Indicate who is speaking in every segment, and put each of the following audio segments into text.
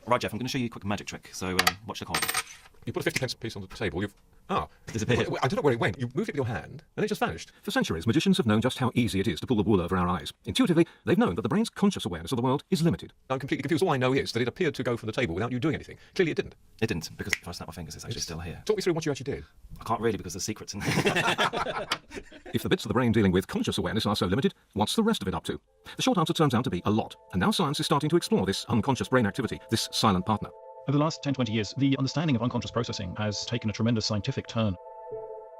Speaker 1: Right, Geoff, I'm going to show you a quick magic trick, so watch the card.
Speaker 2: You put a 50 pence piece on the table,
Speaker 1: It's disappeared.
Speaker 2: I don't know where it went. You moved it with your hand, and it just vanished.
Speaker 3: For centuries, magicians have known just how easy it is to pull the wool over our eyes. Intuitively, they've known that the brain's conscious awareness of the world is limited.
Speaker 2: I'm completely confused. All I know is that it appeared to go from the table without you doing anything. Clearly it didn't.
Speaker 1: It didn't, because if I snap my fingers, it's actually still here.
Speaker 2: Talk me through what you actually did.
Speaker 1: I can't really, because there's secrets in there.
Speaker 3: If the bits of the brain dealing with conscious awareness are so limited, what's the rest of it up to? The short answer turns out to be a lot, and now science is starting to explore this unconscious brain activity, this silent partner.
Speaker 4: Over the last 10-20 years, the understanding of unconscious processing has taken a tremendous scientific turn.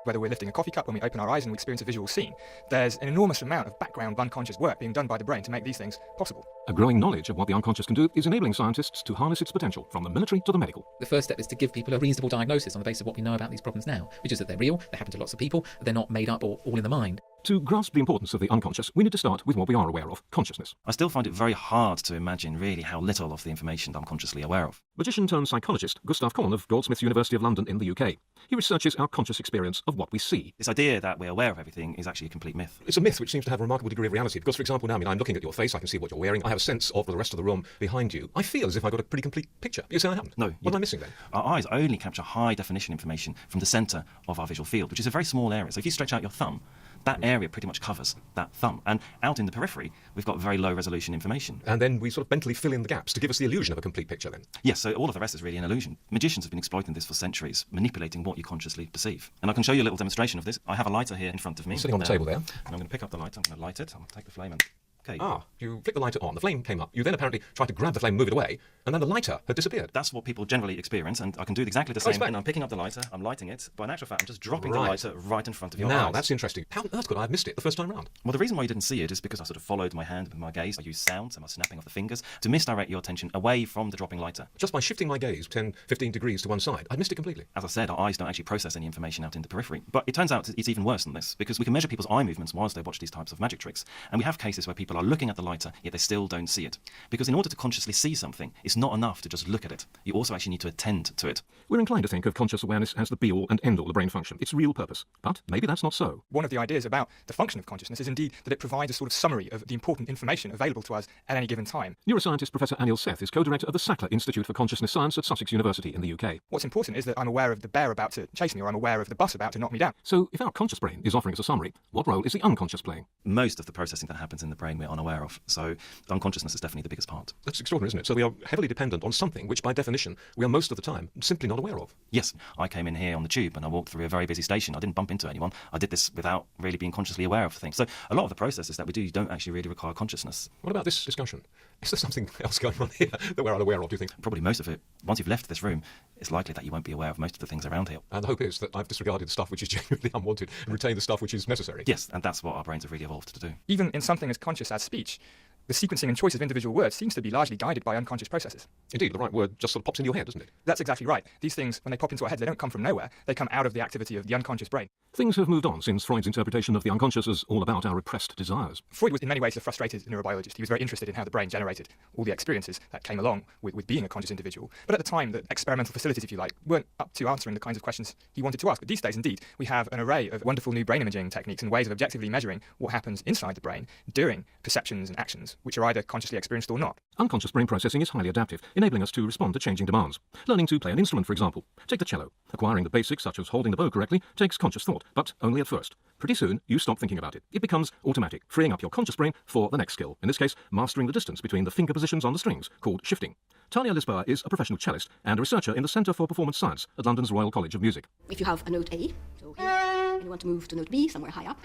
Speaker 5: Whether we're lifting a coffee cup when we open our eyes and we experience a visual scene, there's an enormous amount of background unconscious work being done by the brain to make these things possible.
Speaker 3: A growing knowledge of what the unconscious can do is enabling scientists to harness its potential, from the military to the medical.
Speaker 6: The first step is to give people a reasonable diagnosis on the basis of what we know about these problems now, which is that they're real, they happen to lots of people, they're not made up or all in the mind.
Speaker 3: To grasp the importance of the unconscious, we need to start with what we are aware of, consciousness.
Speaker 1: I still find it very hard to imagine really how little of the information I'm consciously aware of.
Speaker 3: Magician turned psychologist Gustav Korn of Goldsmiths University of London in the UK. He researches our conscious experience of what we see.
Speaker 1: This idea that we're aware of everything is actually a complete myth.
Speaker 2: It's a myth which seems to have a remarkable degree of reality. Because, for example, now, I'm looking at your face, I can see what you're wearing, I have a sense of the rest of the room behind you. I feel as if I got a pretty complete picture. You say I haven't?
Speaker 1: No.
Speaker 2: What am I missing then?
Speaker 1: Our eyes only capture high-definition information from the centre of our visual field, which is a very small area. So if you stretch out your thumb, that area pretty much covers that thumb. And out in the periphery, we've got very low-resolution information.
Speaker 2: And then we sort of mentally fill in the gaps to give us the illusion of a complete picture then.
Speaker 1: Yes, so all of the rest is really an illusion. Magicians have been exploiting this for centuries, manipulating what you consciously perceive. And I can show you a little demonstration of this. I have a lighter here in front of me.
Speaker 2: Sitting on the table there.
Speaker 1: And I'm going to pick up the lighter, I'm going to light it, I'm going to take the flame and... Okay.
Speaker 2: You flick the lighter on, the flame came up, you then apparently tried to grab the flame, move it away, and then the lighter had disappeared.
Speaker 1: That's what people generally experience, and I can do exactly the same. And I'm picking up the lighter, I'm lighting it, but in actual fact, I'm just dropping the lighter right in front of your eyes.
Speaker 2: Now, that's interesting. How on earth could I have missed it the first time round?
Speaker 1: Well, the reason why you didn't see it is because I sort of followed my hand with my gaze. I used sounds and my snapping of the fingers to misdirect your attention away from the dropping lighter.
Speaker 2: Just by shifting my gaze 10, 15 degrees to one side, I missed it completely.
Speaker 1: As I said, our eyes don't actually process any information out in the periphery. But it turns out it's even worse than this, because we can measure people's eye movements whilst they watch these types of magic tricks. And we have cases where people are looking at the lighter, yet they still don't see it. Because in order to consciously see something, it's not enough to just look at it. You also actually need to attend to it.
Speaker 3: We're inclined to think of conscious awareness as the be-all and end-all of brain function, its real purpose. But maybe that's not so.
Speaker 5: One of the ideas about the function of consciousness is indeed that it provides a sort of summary of the important information available to us at any given time.
Speaker 3: Neuroscientist Professor Anil Seth is co-director of the Sackler Institute for Consciousness Science at Sussex University in the UK.
Speaker 5: What's important is that I'm aware of the bear about to chase me, or I'm aware of the bus about to knock me down.
Speaker 3: So if our conscious brain is offering us a summary, what role is the unconscious playing?
Speaker 1: Most of the processing that happens in the brain we're unaware of, so unconsciousness is definitely the biggest part.
Speaker 2: That's extraordinary, isn't it? So we are heavily dependent on something which, by definition, we are most of the time simply not aware of.
Speaker 1: Yes, I came in here on the tube and I walked through a very busy station. I didn't bump into anyone. I did this without really being consciously aware of things. So a lot of the processes that we do don't actually really require consciousness.
Speaker 2: What about this discussion? Is there something else going on here that we're unaware of, do you think?
Speaker 1: Probably most of it. Once you've left this room, it's likely that you won't be aware of most of the things around here.
Speaker 2: And the hope is that I've disregarded the stuff which is genuinely unwanted and retained the stuff which is necessary.
Speaker 1: Yes, and that's what our brains have really evolved to do.
Speaker 5: Even in something as conscious as speech, the sequencing and choice of individual words seems to be largely guided by unconscious processes.
Speaker 2: Indeed, the right word just sort of pops into your head, doesn't it?
Speaker 5: That's exactly right. These things, when they pop into our heads, they don't come from nowhere. They come out of the activity of the unconscious brain.
Speaker 3: Things have moved on since Freud's interpretation of the unconscious as all about our repressed desires.
Speaker 5: Freud was in many ways a frustrated neurobiologist. He was very interested in how the brain generated all the experiences that came along with being a conscious individual. But at the time, the experimental facilities, if you like, weren't up to answering the kinds of questions he wanted to ask. But these days, indeed, we have an array of wonderful new brain imaging techniques and ways of objectively measuring what happens inside the brain during perceptions and actions, which are either consciously experienced or not.
Speaker 3: Unconscious brain processing is highly adaptive, enabling us to respond to changing demands. Learning to play an instrument, for example. Take the cello. Acquiring the basics, such as holding the bow correctly, takes conscious thought, but only at first. Pretty soon, you stop thinking about it. It becomes automatic, freeing up your conscious brain for the next skill, in this case, mastering the distance between the finger positions on the strings, called shifting. Talia Lisboa is a professional cellist and a researcher in the Centre for Performance Science at London's Royal College of Music.
Speaker 7: If you have a note A, so here, and you want to move to note B, somewhere high up,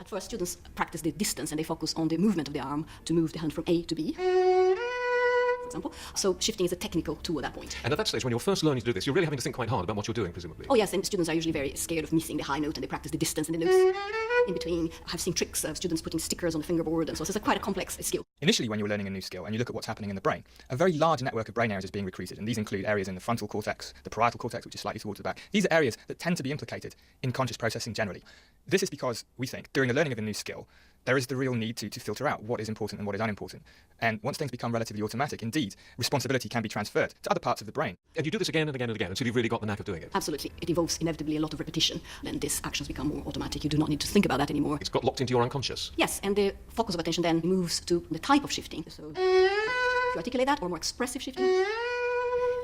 Speaker 7: at first students practice the distance and they focus on the movement of the arm to move the hand from A to B, for example. So shifting is a technical tool at that point.
Speaker 2: And at that stage, when you're first learning to do this, you're really having to think quite hard about what you're doing, presumably.
Speaker 7: Oh yes, and students are usually very scared of missing the high note and they practice the distance and the notes in between. I've seen tricks of students putting stickers on the fingerboard, and so it's quite a complex skill.
Speaker 5: Initially, when you're learning a new skill and you look at what's happening in the brain, a very large network of brain areas is being recruited, and these include areas in the frontal cortex, the parietal cortex, which is slightly towards the back. These are areas that tend to be implicated in conscious processing generally. This is because we think during the learning of a new skill, there is the real need to filter out what is important and what is unimportant. And once things become relatively automatic, indeed, responsibility can be transferred to other parts of the brain.
Speaker 2: And you do this again and again and again until you've really got the knack of doing it.
Speaker 7: Absolutely. It involves inevitably a lot of repetition, and these actions become more automatic. You do not need to think about that anymore.
Speaker 2: It's got locked into your unconscious.
Speaker 7: Yes, and the focus of attention then moves to the type of shifting. So, if you articulate that, or more expressive shifting,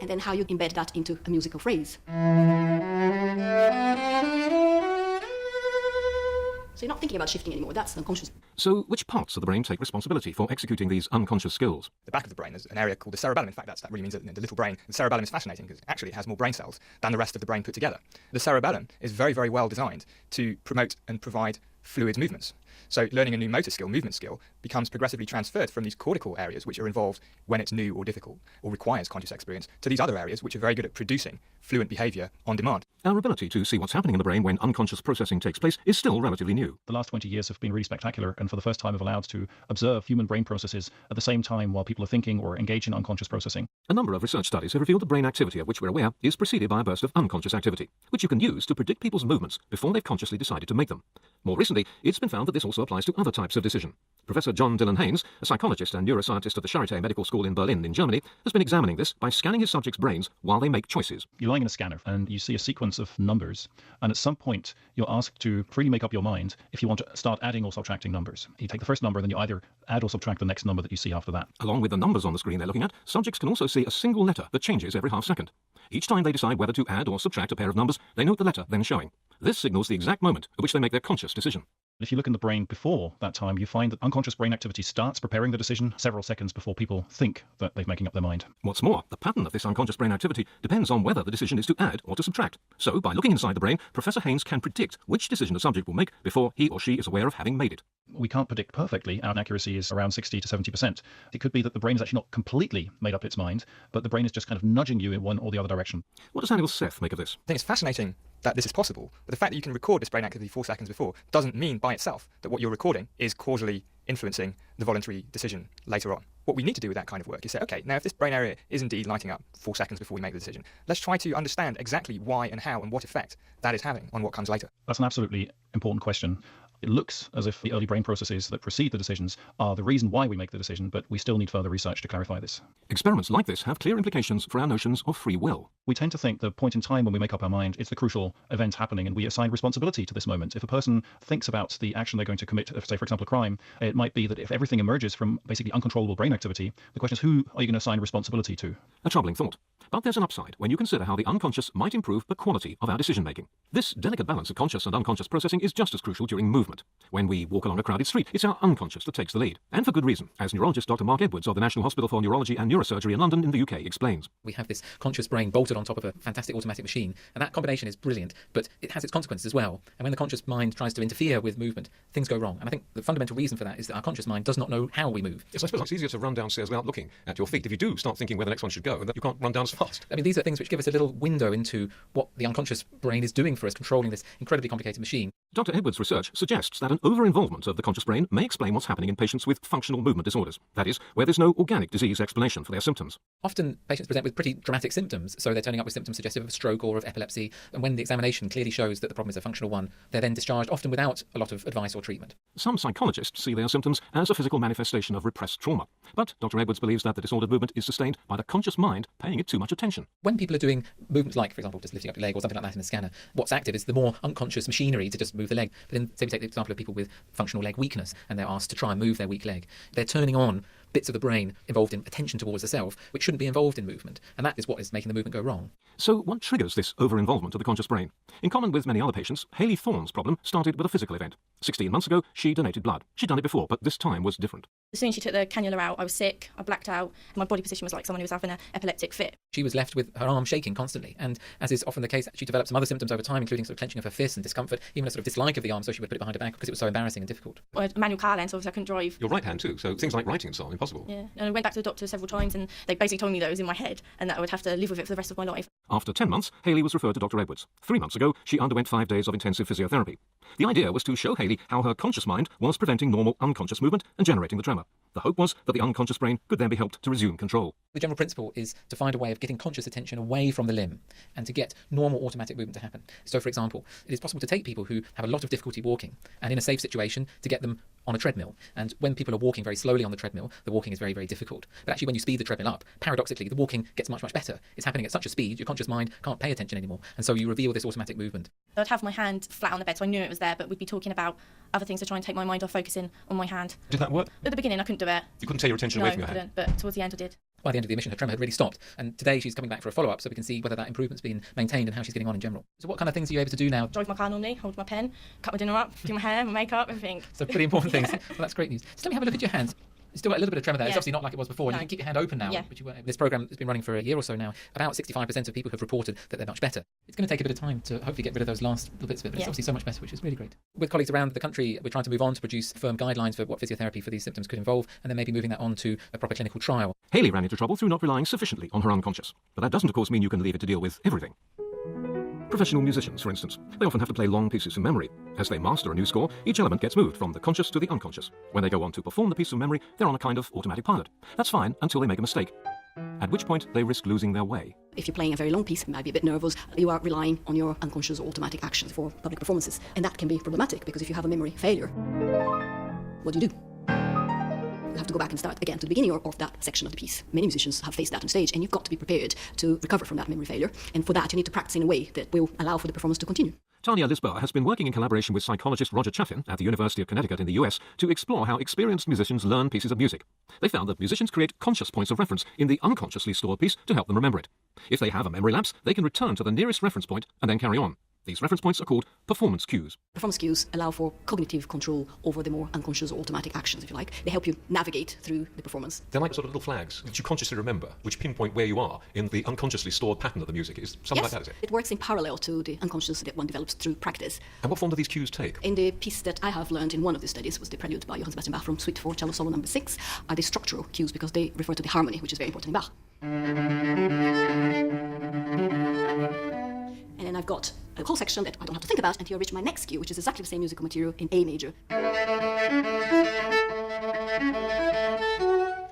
Speaker 7: and then how you embed that into a musical phrase. So you're not thinking about shifting anymore, that's unconscious.
Speaker 3: So, which parts of the brain take responsibility for executing these unconscious skills?
Speaker 5: The back of the brain is an area called the cerebellum. In fact, that really means that the little brain, the cerebellum is fascinating because actually it has more brain cells than the rest of the brain put together. The cerebellum is very, very well designed to promote and provide fluid movements. So learning a new motor skill, movement skill, becomes progressively transferred from these cortical areas, which are involved when it's new or difficult or requires conscious experience, to these other areas, which are very good at producing fluent behaviour on demand.
Speaker 3: Our ability to see what's happening in the brain when unconscious processing takes place is still relatively new.
Speaker 4: The last 20 years have been really spectacular, and for the first time have allowed to observe human brain processes at the same time while people are thinking or engage in unconscious processing.
Speaker 3: A number of research studies have revealed that brain activity of which we're aware is preceded by a burst of unconscious activity, which you can use to predict people's movements before they've consciously decided to make them. More recently, it's been found that this also applies to other types of decision. Professor John Dylan Haynes, a psychologist and neuroscientist at the Charité Medical School in Berlin in Germany, has been examining this by scanning his subjects' brains while they make choices.
Speaker 4: You're lying in a scanner and you see a sequence of numbers, and at some point you're asked to freely make up your mind if you want to start adding or subtracting numbers. You take the first number, then you either add or subtract the next number that you see after that.
Speaker 3: Along with the numbers on the screen they're looking at, subjects can also see a single letter that changes every half second. Each time they decide whether to add or subtract a pair of numbers, they note the letter then showing. This signals the exact moment at which they make their conscious decision.
Speaker 4: If you look in the brain before that time, you find that unconscious brain activity starts preparing the decision several seconds before people think that they're making up their mind.
Speaker 3: What's more, the pattern of this unconscious brain activity depends on whether the decision is to add or to subtract. So, by looking inside the brain, Professor Haynes can predict which decision the subject will make before he or she is aware of having made it.
Speaker 4: We can't predict perfectly. Our accuracy is around 60 to 70%. It could be that the brain is actually not completely made up its mind, but the brain is just kind of nudging you in one or the other direction.
Speaker 3: What does Daniel Seth make of this?
Speaker 5: I think it's fascinating that this is possible, but the fact that you can record this brain activity 4 seconds before doesn't mean by itself that what you're recording is causally influencing the voluntary decision later on. What we need to do with that kind of work is say, okay, now if this brain area is indeed lighting up 4 seconds before we make the decision, let's try to understand exactly why and how and what effect that is having on what comes later.
Speaker 4: That's an absolutely important question. It looks as if the early brain processes that precede the decisions are the reason why we make the decision, but we still need further research to clarify this.
Speaker 3: Experiments like this have clear implications for our notions of free will.
Speaker 4: We tend to think the point in time when we make up our mind, it's the crucial event happening, and we assign responsibility to this moment. If a person thinks about the action they're going to commit, say, for example, a crime, it might be that if everything emerges from basically uncontrollable brain activity, the question is, who are you going to assign responsibility to?
Speaker 3: A troubling thought. But there's an upside when you consider how the unconscious might improve the quality of our decision-making. This delicate balance of conscious and unconscious processing is just as crucial during movement. When we walk along a crowded street, it's our unconscious that takes the lead. And for good reason, as neurologist Dr. Mark Edwards of the National Hospital for Neurology and Neurosurgery in London in the UK explains.
Speaker 6: We have this conscious brain bolted on top of a fantastic automatic machine, and that combination is brilliant, but it has its consequences as well. And when the conscious mind tries to interfere with movement, things go wrong. And I think the fundamental reason for that is that our conscious mind does not know how we move.
Speaker 2: Yes, I suppose it's easier to run downstairs without looking at your feet. If you do start thinking where the next one should go, that you can't run down as fast.
Speaker 6: I mean, these are things which give us a little window into what the unconscious brain is doing for us, controlling this incredibly complicated machine.
Speaker 3: Dr. Edwards' research suggests that an over-involvement of the conscious brain may explain what's happening in patients with functional movement disorders. That is, where there's no organic disease explanation for their symptoms.
Speaker 6: Often patients present with pretty dramatic symptoms, so they're turning up with symptoms suggestive of a stroke or of epilepsy, and when the examination clearly shows that the problem is a functional one, they're then discharged, often without a lot of advice or treatment.
Speaker 3: Some psychologists see their symptoms as a physical manifestation of repressed trauma, but Dr. Edwards believes that the disordered movement is sustained by the conscious mind paying it too much attention.
Speaker 6: When people are doing movements like, for example, just lifting up your leg or something like that in a scanner, what's active is the more unconscious machinery to just move the leg. But then, say we take the example of people with functional leg weakness, and they're asked to try and move their weak leg. They're turning on bits of the brain involved in attention towards the self, which shouldn't be involved in movement, and that is what is making the movement go wrong.
Speaker 3: So what triggers this over-involvement of the conscious brain? In common with many other patients, Hayley Thorne's problem started with a physical event. 16 months ago, she donated blood. She'd done it before, but this time was different.
Speaker 8: As soon as she took the cannula out, I was sick, I blacked out, and my body position was like someone who was having an epileptic fit.
Speaker 6: She was left with her arm shaking constantly, and as is often the case, she developed some other symptoms over time, including sort of clenching of her fists and discomfort, even a sort of dislike of the arm, so she would put it behind her back because it was so embarrassing and difficult.
Speaker 8: I had a manual car lens, so obviously I couldn't drive.
Speaker 2: Your right hand too, so things like writing and so on, impossible.
Speaker 8: Yeah, and I went back to the doctor several times, and they basically told me that it was in my head, and that I would have to live with it for the rest of my life.
Speaker 3: After 10 months, Hayley was referred to Dr. Edwards. 3 months ago, she underwent 5 days of intensive physiotherapy. The idea was to show Hayley how her conscious mind was preventing normal unconscious movement and generating the tremor. The hope was that the unconscious brain could then be helped to resume control.
Speaker 6: The general principle is to find a way of getting conscious attention away from the limb and to get normal automatic movement to happen. So, for example, it is possible to take people who have a lot of difficulty walking and in a safe situation to get them on a treadmill. And when people are walking very slowly on the treadmill, the walking is very, very difficult. But actually, when you speed the treadmill up, paradoxically, the walking gets much, much better. It's happening at such a speed, your conscious mind can't pay attention anymore. And so you reveal this automatic movement.
Speaker 8: I'd have my hand flat on the bed, so I knew it was there, but we'd be talking about other things to try and take my mind off focusing on my hand.
Speaker 2: Did that work?
Speaker 8: At the beginning, I couldn't do it.
Speaker 2: You couldn't take your attention
Speaker 8: No,
Speaker 2: away from
Speaker 8: I
Speaker 2: your hand?
Speaker 8: couldn't, but towards the end I did.
Speaker 6: By the end of the emission, her tremor had really stopped. And today she's coming back for a follow-up so we can see whether that improvement's been maintained and how she's getting on in general. So what kind of things are you able to do now?
Speaker 8: Drive my car normally, hold my pen, cut my dinner up, do my hair, my makeup, everything.
Speaker 6: So pretty important things. Well, that's great news. Just let me have a look at your hands. You've still got a little bit of tremor there. It's
Speaker 8: Yeah.
Speaker 6: obviously not like it was before. And
Speaker 8: No.
Speaker 6: you can keep your hand open now,
Speaker 8: Yeah.
Speaker 6: which you weren't able. This program has been running for a year or so now. About 65% of people have reported that they're much better. It's going to take a bit of time to hopefully get rid of those last little bits of it, but it's
Speaker 8: Yeah.
Speaker 6: obviously so much better, which is really great. With colleagues around the country, we're trying to move on to produce firm guidelines for what physiotherapy for these symptoms could involve, and then maybe moving that on to a proper clinical trial.
Speaker 3: Haley ran into trouble through not relying sufficiently on her unconscious. But that doesn't, of course, mean you can leave it to deal with everything. Professional musicians, for instance, they often have to play long pieces from memory. As they master a new score, each element gets moved from the conscious to the unconscious. When they go on to perform the piece of memory, they're on a kind of automatic pilot. That's fine until they make a mistake, at which point they risk losing their way.
Speaker 7: If you're playing a very long piece, you might be a bit nervous, you are relying on your unconscious or automatic actions for public performances. And that can be problematic because if you have a memory failure, what do? You have to go back and start again to the beginning of that section of the piece. Many musicians have faced that on stage, and you've got to be prepared to recover from that memory failure. And for that, you need to practice in a way that will allow for the performance to continue.
Speaker 3: Tanya Lisboa has been working in collaboration with psychologist Roger Chaffin at the University of Connecticut in the US to explore how experienced musicians learn pieces of music. They found that musicians create conscious points of reference in the unconsciously stored piece to help them remember it. If they have a memory lapse, they can return to the nearest reference point and then carry on. These reference points are called performance cues.
Speaker 7: Performance cues allow for cognitive control over the more unconscious or automatic actions, if you like. They help you navigate through the performance.
Speaker 2: They're like sort of little flags that you consciously remember, which pinpoint where you are in the unconsciously stored pattern of the music. Is something like that, is it?
Speaker 7: It works in parallel to the unconscious that one develops through practice.
Speaker 2: And what form do these cues take?
Speaker 7: In the piece that I have learned in one of the studies was the prelude by Johann Sebastian Bach from Suite for Cello Solo No. 6, are the structural cues because they refer to the harmony, which is very important in Bach. And then I've got a whole section that I don't have to think about until I reach my next cue, which is exactly the same musical material in A major.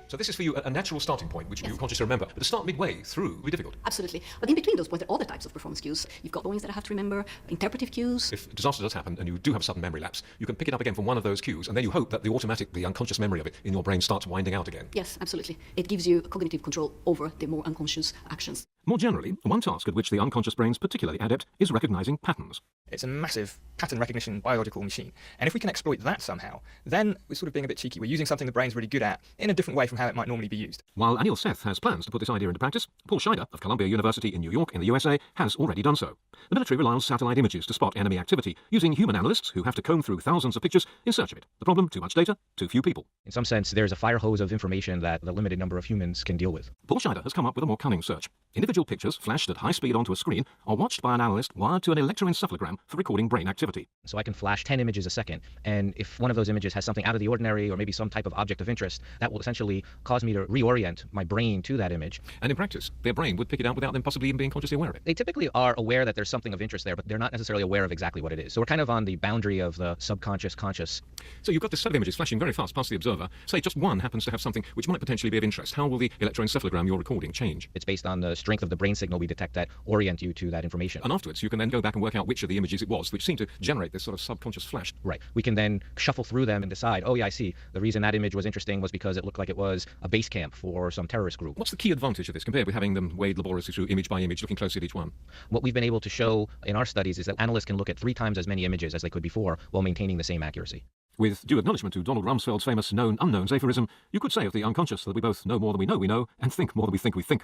Speaker 2: So this is for you a natural starting point, which you consciously remember. But to start midway through would be difficult.
Speaker 7: Absolutely. But in between those points, there are other types of performance cues. You've got points that I have to remember, interpretive cues.
Speaker 2: If disaster does happen and you do have a sudden memory lapse, you can pick it up again from one of those cues, and then you hope that the unconscious memory of it in your brain starts winding out again.
Speaker 7: Yes, absolutely. It gives you cognitive control over the more unconscious actions.
Speaker 3: More generally, one task at which the unconscious brain's particularly adept is recognizing patterns.
Speaker 5: It's a massive pattern recognition biological machine. And if we can exploit that somehow, then we're sort of being a bit cheeky. We're using something the brain's really good at in a different way from how it might normally be used.
Speaker 3: While Anil Seth has plans to put this idea into practice, Paul Scheider of Columbia University in New York in the USA has already done so. The military rely on satellite images to spot enemy activity, using human analysts who have to comb through thousands of pictures in search of it. The problem? Too much data, too few people.
Speaker 9: In some sense, there's a fire hose of information that the limited number of humans can deal with.
Speaker 3: Paul Scheider has come up with a more cunning search. Individual pictures flashed at high speed onto a screen are watched by an analyst wired to an electroencephalogram for recording brain activity.
Speaker 9: So I can flash 10 images a second, and if one of those images has something out of the ordinary or maybe some type of object of interest, that will essentially cause me to reorient my brain to that image.
Speaker 2: And in practice, their brain would pick it out without them possibly even being consciously aware of it.
Speaker 9: They typically are aware that there's something of interest there, but they're not necessarily aware of exactly what it is. So we're kind of on the boundary of the subconscious, conscious.
Speaker 2: So you've got this set of images flashing very fast past the observer. Say just one happens to have something which might potentially be of interest. How will the electroencephalogram you're recording change?
Speaker 9: It's based on the strength of the brain signal we detect that orient you to that information.
Speaker 2: And afterwards, you can then go back and work out which of the images it was which seemed to generate this sort of subconscious flash.
Speaker 9: Right. We can then shuffle through them and decide, oh yeah, I see. The reason that image was interesting was because it looked like it was a base camp for some terrorist group.
Speaker 2: What's the key advantage of this compared with having them weighed laboriously through image by image, looking closely at each one?
Speaker 9: What we've been able to show in our studies is that analysts can look at 3 times as many images as they could before while maintaining the same accuracy.
Speaker 3: With due acknowledgement to Donald Rumsfeld's famous known unknowns aphorism, you could say of the unconscious that we both know more than we know, and think more than we think we think.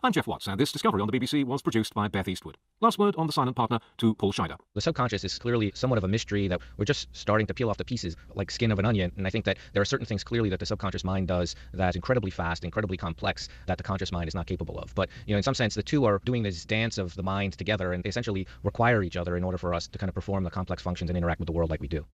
Speaker 3: I'm Geoff Watts, and this discovery on the BBC was produced by Beth Eastwood. Last word on the silent partner to Paul Scheider.
Speaker 9: The subconscious is clearly somewhat of a mystery that we're just starting to peel off the pieces like skin of an onion, and I think that there are certain things clearly that the subconscious mind does that's incredibly fast, incredibly complex, that the conscious mind is not capable of. But, in some sense, the two are doing this dance of the mind together, and they essentially require each other in order for us to kind of perform the complex functions and interact with the world like we do.